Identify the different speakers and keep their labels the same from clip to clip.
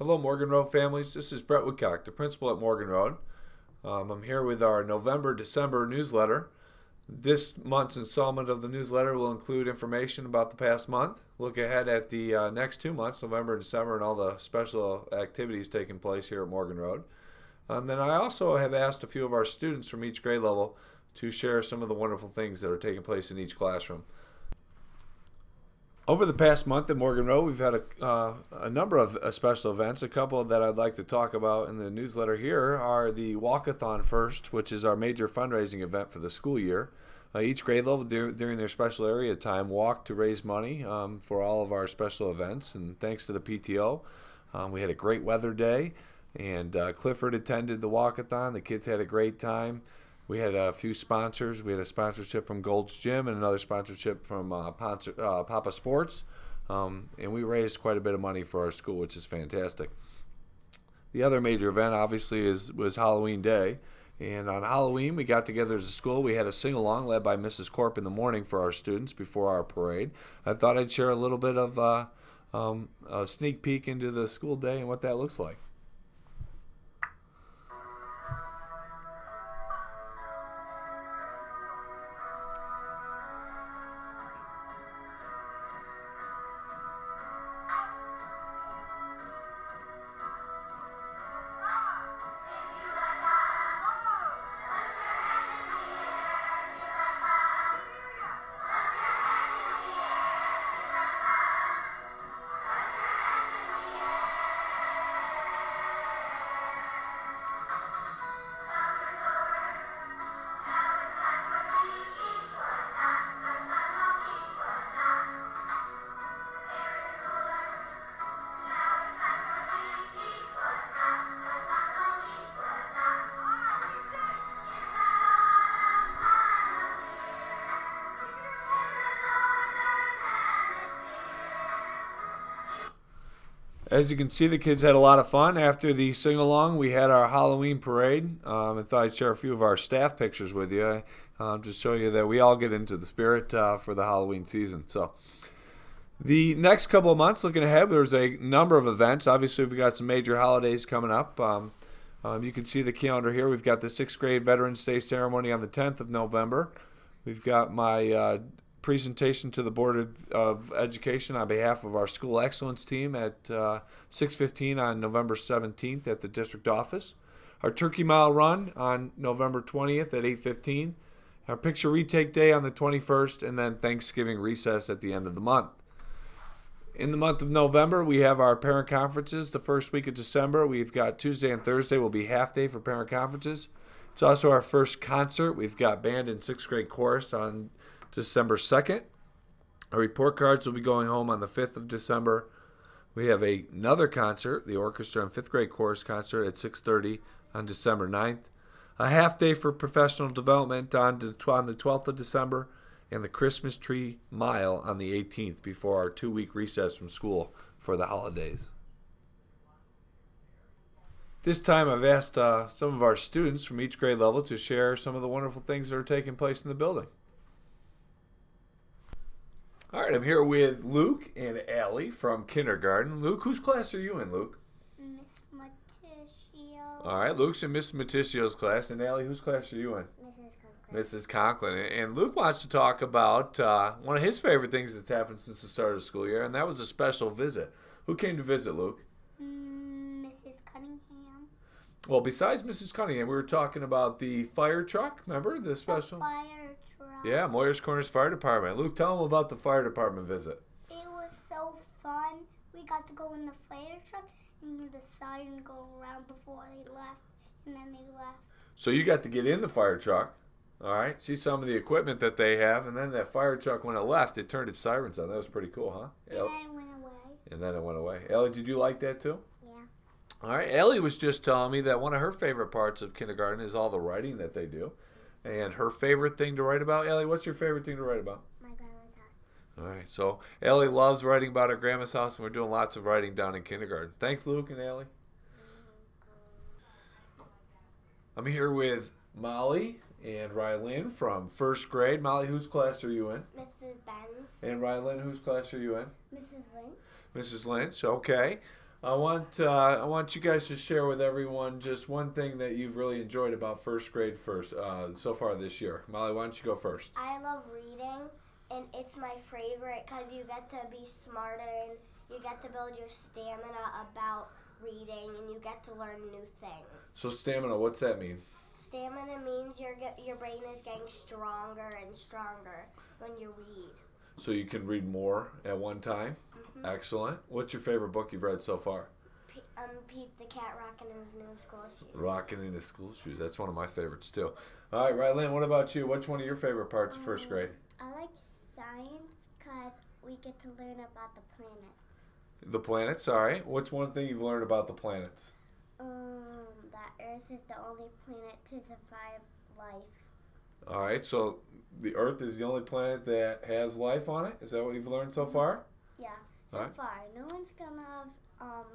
Speaker 1: Hello, Morgan Road families. This is Brett Woodcock, the principal at Morgan Road. I'm here with our November-December newsletter. This month's installment of the newsletter will include information about the past month, look ahead at the next 2 months, November and December, and all the special activities taking place here at Morgan Road. And then I also have asked a few of our students from each grade level to share some of the wonderful things that are taking place in each classroom. Over the past month at Morgan Road, we've had a number of special events. A couple that I'd like to talk about in the newsletter here are the Walkathon First, which is our major fundraising event for the school year. Each grade level during their special area time walked to raise money for all of our special events. And thanks to the PTO, we had a great weather day, and Clifford attended the Walkathon. The kids had a great time. We had a few sponsors. We had a sponsorship from Gold's Gym and another sponsorship from Papa Sports. And we raised quite a bit of money for our school, which is fantastic. The other major event, obviously, was Halloween Day. And on Halloween, we got together as a school. We had a sing-along led by Mrs. Corp in the morning for our students before our parade. I thought I'd share a little bit of a sneak peek into the school day and what that looks like. As you can see, the kids had a lot of fun. After the sing-along, we had our Halloween parade. I thought I'd share a few of our staff pictures with you to show you that we all get into the spirit for the Halloween season. So, the next couple of months, looking ahead, there's a number of events. Obviously, we've got some major holidays coming up. You can see the calendar here. We've got the 6th grade Veterans Day ceremony on the 10th of November. We've got my presentation to the Board of Education on behalf of our school excellence team at 6:15 on November 17th at the district office. Our Turkey Mile Run on November 20th at 8:15. Our Picture Retake Day on the 21st, and then Thanksgiving recess at the end of the month. In the month of November, we have our parent conferences. The first week of December, we've got Tuesday and Thursday will be half day for parent conferences. It's also our first concert. We've got band and 6th grade chorus on December 2nd. Our report cards will be going home on the 5th of December. We have another concert, the orchestra and 5th grade chorus concert at 6:30 on December 9th. A half day for professional development on the 12th of December, and the Christmas tree mile on the 18th before our 2-week recess from school for the holidays. This time I've asked some of our students from each grade level to share some of the wonderful things that are taking place in the building. All right, I'm here with Luke and Allie from kindergarten. Luke, whose class are you in, Luke?
Speaker 2: Miss Matiscio.
Speaker 1: All right, Luke's in Miss Maticio's class. And Allie, whose class are you in?
Speaker 2: Mrs. Conklin.
Speaker 1: Mrs. Conklin. And Luke wants to talk about one of his favorite things that's happened since the start of the school year, and that was a special visit. Who came to visit, Luke?
Speaker 2: Mrs. Cunningham.
Speaker 1: Well, besides Mrs. Cunningham, we were talking about the fire truck. Remember the special?
Speaker 2: The fire truck.
Speaker 1: Yeah, Moyers Corners Fire Department. Luke, tell them about the fire department visit.
Speaker 2: It was so fun. We got to go in the fire truck and hear the siren go around before they left, and then they left.
Speaker 1: So you got to get in the fire truck, all right, see some of the equipment that they have, and then that fire truck, when it left, it turned its sirens on. That was pretty cool, huh?
Speaker 2: And then it went away.
Speaker 1: And then it went away. Ellie, did you like that too?
Speaker 2: Yeah.
Speaker 1: All right, Ellie was just telling me that one of her favorite parts of kindergarten is all the writing that they do. And her favorite thing to write about, Ellie, what's your favorite thing to write about?
Speaker 2: My grandma's house.
Speaker 1: All right, so Ellie loves writing about her grandma's house, and we're doing lots of writing down in kindergarten. Thanks, Luke and Ellie. I'm here with Molly and Rylin from first grade. Molly, whose class are you in?
Speaker 2: Mrs. Benz.
Speaker 1: And Rylin, whose class are you in?
Speaker 2: Mrs. Lynch.
Speaker 1: Mrs. Lynch, okay. I want you guys to share with everyone just one thing that you've really enjoyed about first grade so far this year. Molly, why don't you go first?
Speaker 2: I love reading, and it's my favorite because you get to be smarter and you get to build your stamina about reading, and you get to learn new things.
Speaker 1: So stamina, what's that mean?
Speaker 2: Stamina means your brain is getting stronger and stronger when you read.
Speaker 1: So you can read more at one time?
Speaker 2: Mm-hmm.
Speaker 1: Excellent. What's your favorite book you've read so far?
Speaker 2: Pete the Cat Rockin' in His New School Shoes.
Speaker 1: Rockin' in His School Shoes. That's one of my favorites too. All right, Rylan, what about you? What's one of your favorite parts of first grade?
Speaker 2: I like science because we get to learn about the planets.
Speaker 1: The planets, all right. What's one thing you've learned about the planets?
Speaker 2: That Earth is the only planet to survive life.
Speaker 1: All right, so the Earth is the only planet that has life on it? Is that what you've learned so far?
Speaker 2: Yeah, so far. No one's gonna have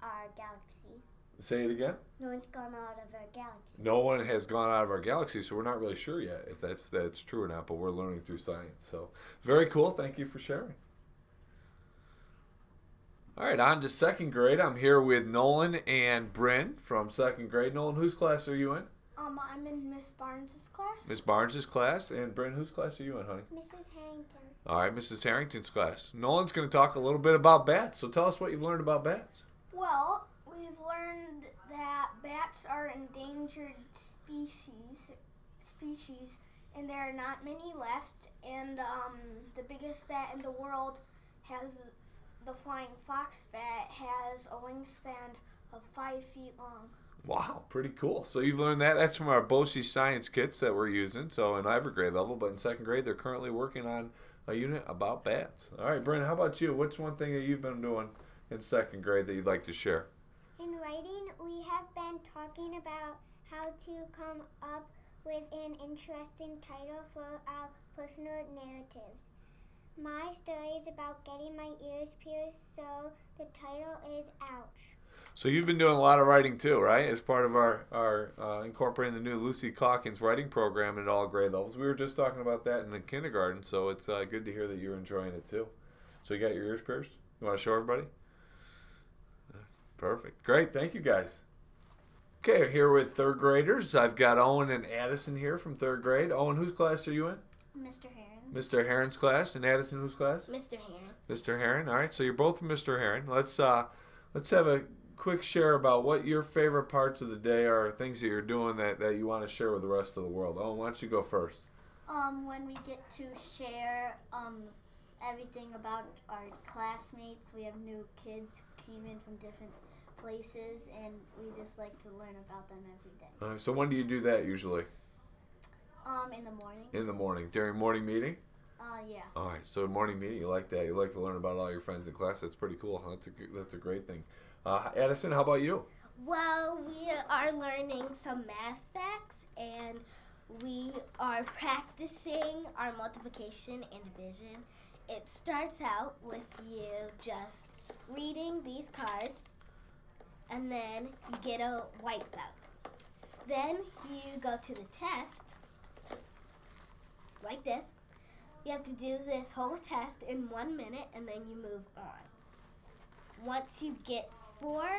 Speaker 2: our galaxy.
Speaker 1: Say it again?
Speaker 2: No one's gone out of our galaxy.
Speaker 1: No one has gone out of our galaxy, so we're not really sure yet if that's true or not, but we're learning through science. So very cool. Thank you for sharing. All right, on to second grade. I'm here with Nolan and Bryn from second grade. Nolan, whose class are you in?
Speaker 2: I'm in Miss Barnes' class.
Speaker 1: Miss Barnes' class. And Bryn, whose class are you in, honey?
Speaker 2: Mrs. Harrington.
Speaker 1: All right, Mrs. Harrington's class. Nolan's going to talk a little bit about bats. So tell us what you've learned about bats.
Speaker 3: Well, we've learned that bats are endangered species, and there are not many left. And the biggest bat in the world the flying fox bat has a wingspan of 5 feet long.
Speaker 1: Wow, pretty cool. So you've learned that. That's from our BOCES science kits that we're using. So in every grade level, but in second grade, they're currently working on a unit about bats. All right, Bryn, how about you? What's one thing that you've been doing in second grade that you'd like to share?
Speaker 2: In writing, we have been talking about how to come up with an interesting title for our personal narratives. My story is about getting my ears pierced, so the title is Ouch.
Speaker 1: So you've been doing a lot of writing too, right? As part of our incorporating the new Lucy Calkins writing program at all grade levels. We were just talking about that in the kindergarten, so it's good to hear that you're enjoying it too. So you got your ears pierced? You want to show everybody? Perfect. Great. Thank you, guys. Okay, I'm here with third graders. I've got Owen and Addison here from third grade. Owen, whose class are you in?
Speaker 2: Mr. Heron.
Speaker 1: Mr. Heron's class. And Addison, whose class?
Speaker 3: Mr. Heron.
Speaker 1: Mr. Heron. All right, so you're both from Mr. Heron. Let's have a quick share about what your favorite parts of the day are, things that you're doing that you want to share with the rest of the world. Owen, why don't you go first?
Speaker 4: When we get to share everything about our classmates. We have new kids came in from different places, and we just like to learn about them every day.
Speaker 1: All right, so when do you do that usually?
Speaker 4: In the morning.
Speaker 1: In the morning, during morning meeting?
Speaker 4: Yeah.
Speaker 1: All right, so morning meeting, you like that? You like to learn about all your friends in class? That's pretty cool. That's a great thing. Addison, how about you?
Speaker 3: Well, we are learning some math facts, and we are practicing our multiplication and division. It starts out with you just reading these cards, and then you get a white belt. Then you go to the test, like this. You have to do this whole test in 1 minute, and then you move on. Once you get four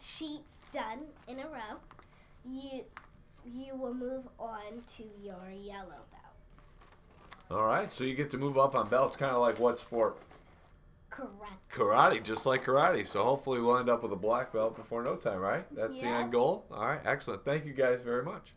Speaker 3: sheets done in a row, you will move on to your yellow belt.
Speaker 1: All right, so you get to move up on belts, kind of like what sport?
Speaker 3: Karate.
Speaker 1: Karate, just like karate. So hopefully we'll end up with a black belt before no time, right? That's the end goal. All right, excellent. Thank you guys very much.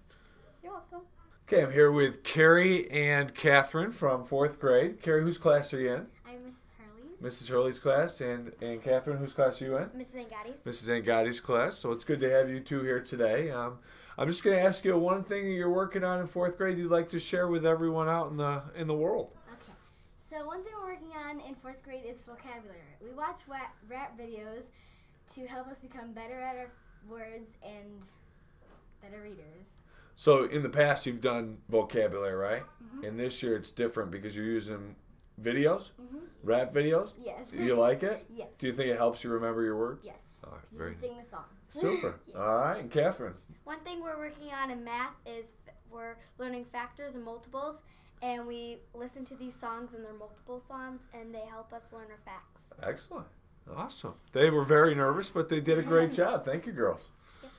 Speaker 3: You're welcome.
Speaker 1: Okay, I'm here with Carrie and Catherine from 4th grade. Carrie, whose class are you in?
Speaker 4: I'm Mrs. Hurley's.
Speaker 1: Mrs. Hurley's class. And Catherine, whose class are you in?
Speaker 3: Mrs. Angati's.
Speaker 1: Mrs. Angati's class. So it's good to have you two here today. I'm just going to ask you one thing that you're working on in 4th grade you'd like to share with everyone out in the world.
Speaker 4: Okay. So one thing we're working on in 4th grade is vocabulary. We watch rap videos to help us become better at our words and better readers.
Speaker 1: So in the past you've done vocabulary, right?
Speaker 4: Mm-hmm.
Speaker 1: And this year it's different because you're using videos,
Speaker 4: Mm-hmm.
Speaker 1: rap videos.
Speaker 4: Yes.
Speaker 1: Do you like it?
Speaker 4: Yes.
Speaker 1: Do you think it helps you remember your words?
Speaker 4: Yes.
Speaker 1: All right,
Speaker 4: You
Speaker 1: very
Speaker 4: can sing the song.
Speaker 1: super.
Speaker 4: Yes.
Speaker 1: All right, and Catherine.
Speaker 5: One thing we're working on in math is we're learning factors and multiples, and we listen to these songs, and they're multiple songs, and they help us learn our facts.
Speaker 1: Excellent. Awesome. They were very nervous, but they did a great job. Thank you, girls.
Speaker 5: Yep.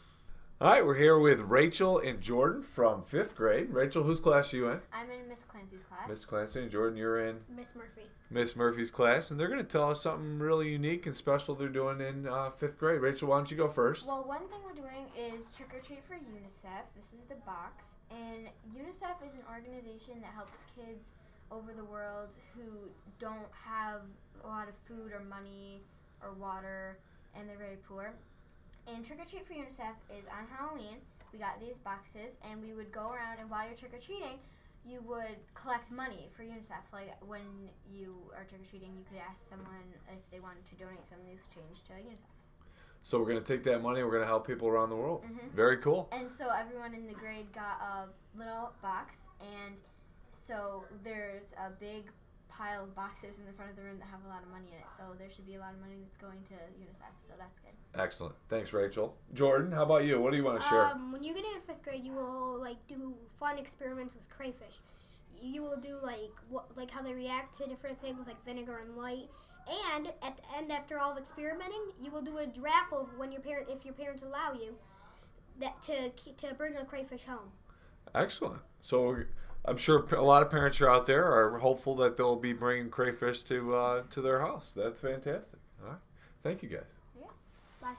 Speaker 1: All right, we're here with Rachel and Jordan from 5th grade. Rachel, whose class are you in?
Speaker 4: I'm in Miss Clancy's class.
Speaker 1: Miss Clancy. And Jordan, you're in
Speaker 5: Miss Murphy.
Speaker 1: Miss Murphy's class. And they're going to tell us something really unique and special they're doing in 5th grade. Rachel, why don't you go first?
Speaker 6: Well, one thing we're doing is Trick or Treat for UNICEF. This is the box. And UNICEF is an organization that helps kids over the world who don't have a lot of food or money or water, and they're very poor. And Trick or Treat for UNICEF is on Halloween. We got these boxes, and we would go around, and while you're trick-or-treating, you would collect money for UNICEF. Like, when you are trick-or-treating, you could ask someone if they wanted to donate some of these change to UNICEF.
Speaker 1: So we're going to take that money and we're going to help people around the world.
Speaker 6: Mm-hmm.
Speaker 1: Very cool.
Speaker 6: And so everyone in the grade got a little box, and so there's a big pile of boxes in the front of the room that have a lot of money in it. So there should be a lot of money that's going to UNICEF, so that's good.
Speaker 1: Excellent. Thanks, Rachel. Jordan, how about you? What do you want to share?
Speaker 5: When you get into 5th grade, you will do fun experiments with crayfish. You will do like how they react to different things like vinegar and light. And at the end, after all of experimenting, you will do a raffle when if your parents allow you, that to bring a crayfish home.
Speaker 1: Excellent. So I'm sure a lot of parents are out there are hopeful that they'll be bringing crayfish to their house. That's fantastic. All right. Thank you, guys.
Speaker 5: Bye.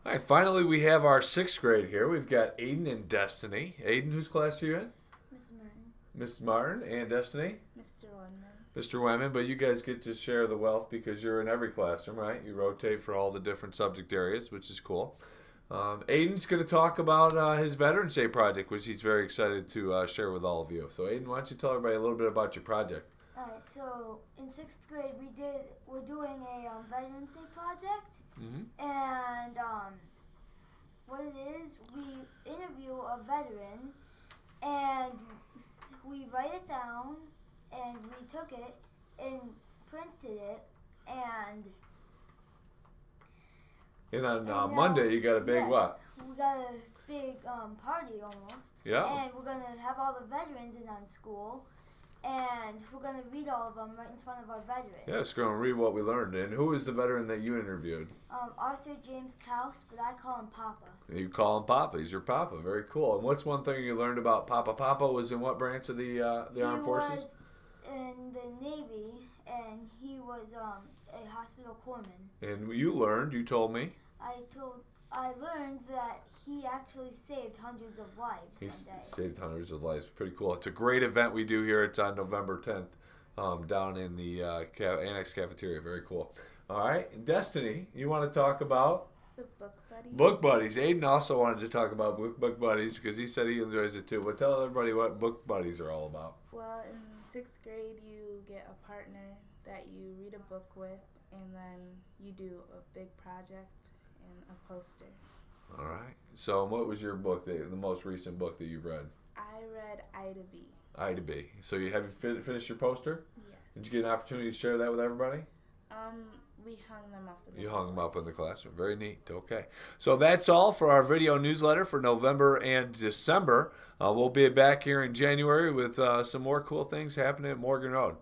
Speaker 1: All right. Finally, we have our 6th grade here. We've got Aiden and Destiny. Aiden, whose class are you in?
Speaker 4: Miss Martin.
Speaker 1: Mrs. Martin. And Destiny?
Speaker 3: Mr. Wonman.
Speaker 1: Mr. Wyman, but you guys get to share the wealth because you're in every classroom, right? You rotate for all the different subject areas, which is cool. Aiden's going to talk about his Veterans Day project, which he's very excited to share with all of you. So, Aiden, why don't you tell everybody a little bit about your project?
Speaker 7: Alright, so in 6th grade we're doing a Veterans Day project, and what it is, we interview a veteran, and we write it down, and we took it and printed it, and
Speaker 1: on Monday, you got a big what?
Speaker 7: We got a big party almost.
Speaker 1: Yeah.
Speaker 7: And we're going to have all the veterans in on school, and we're going to read all of them right in front of our veterans.
Speaker 1: Yeah, it's going to read what we learned. And who is the veteran that you interviewed?
Speaker 7: Arthur James Taus, but I call him Papa.
Speaker 1: You call him Papa. He's your Papa. Very cool. And what's one thing you learned about Papa? Papa was in what branch of the Armed Forces?
Speaker 7: He was in the Navy, and he was a hospital corpsman.
Speaker 1: And you told me.
Speaker 7: I learned that he actually saved hundreds of lives
Speaker 1: He's
Speaker 7: one day.
Speaker 1: saved hundreds of lives. Pretty cool. It's a great event we do here. It's on November 10th down in the Annex Cafeteria. Very cool. All right. Destiny, you want to talk about?
Speaker 3: The Book Buddies.
Speaker 1: Book Buddies. Aiden also wanted to talk about Book Buddies because he said he enjoys it too. But tell everybody what Book Buddies are all about.
Speaker 8: Well, in 6th grade, you get a partner that you read a book with, and then you do a big project and a poster.
Speaker 1: All right. So what was your book, the most recent book that you've read?
Speaker 8: I read I to B.
Speaker 1: I to B. So you finished your poster?
Speaker 8: Yes.
Speaker 1: Did you get an opportunity to share that with everybody?
Speaker 8: We hung them up.
Speaker 1: You hung them up in the classroom. Very neat. Okay. So that's all for our video newsletter for November and December. We'll be back here in January with some more cool things happening at Morgan Road.